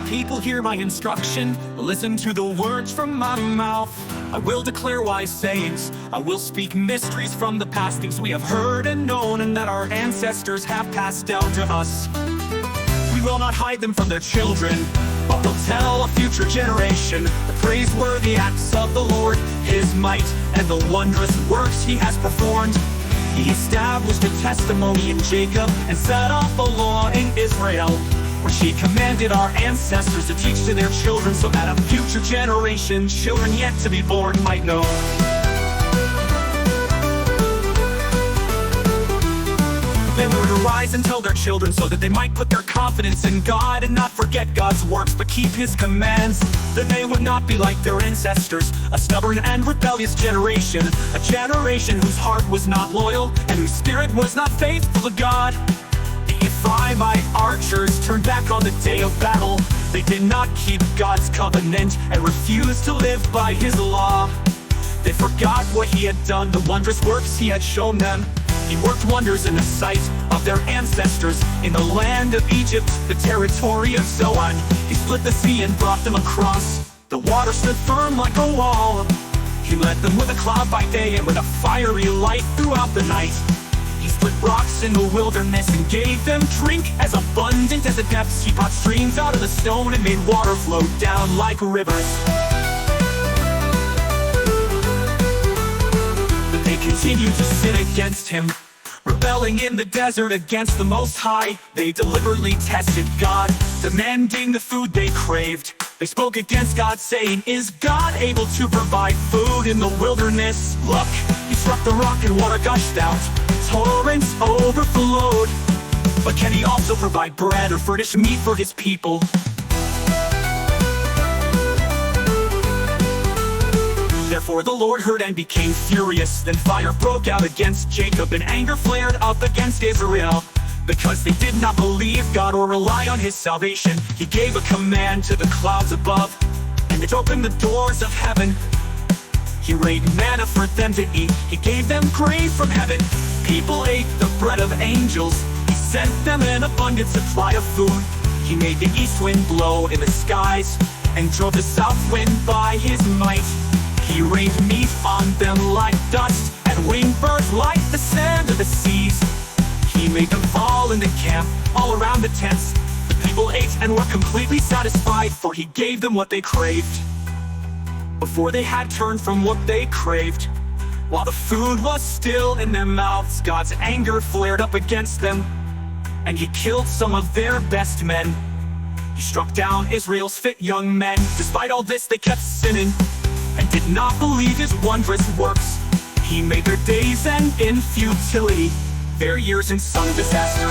people hear my instruction, listen to the words from my mouth. I will declare wise sayings, I will speak mysteries from the past, things we have heard and known and that our ancestors have passed down to us. We will not hide them from their children, but will tell a future generation the praiseworthy acts of the Lord, His might, and the wondrous works He has performed. He established a testimony in Jacob and set up a law in Israel, which He commanded our ancestors to teach to their children, so that a future generation, children yet to be born, might know. They were to rise and tell their children, so that they might put their confidence in God and not forget God's works, but keep His commands. Then they would not be like their ancestors, a stubborn and rebellious generation, a generation whose heart was not loyal and whose spirit was not faithful to God. The Ephraimite archers turned back on the day of battle. They did not keep God's covenant and refused to live by His law. They forgot what He had done, the wondrous works He had shown them. He worked wonders in the sight of their ancestors in the land of Egypt, the territory of Zoan. He split the sea and brought them across. The water stood firm like a wall. He led them with a cloud by day and with a fiery light throughout the night. He split rocks in the wilderness and gave them drink as abundant as the depths. He brought streams out of the stone and made water flow down like rivers. They continued to sin against Him, rebelling in the desert against the Most High. They deliberately tested God, demanding the food they craved. They spoke against God, saying, "Is God able to provide food in the wilderness?" Look, He struck the rock and water gushed out. Torrents overflowed. But can He also provide bread or furnish meat for His people? Therefore the Lord heard and became furious. Then fire broke out against Jacob, and anger flared up against Israel. Because they did not believe God or rely on His salvation, He gave a command to the clouds above, and it opened the doors of heaven. He rained manna for them to eat. He gave them grain from heaven. People ate the bread of angels. He sent them an abundant supply of food. He made the east wind blow in the skies, and drove the south wind by His might. He rained meat on them like dust, and winged birds like the sand of the seas. He made them fall in the camp, all around the tents. The people ate and were completely satisfied, for He gave them what they craved. Before they had turned from what they craved, while the food was still in their mouths, God's anger flared up against them, and He killed some of their best men. He struck down Israel's fit young men. Despite all this, they kept sinning and did not believe His wondrous works. He made their days end in futility, their years in some disaster.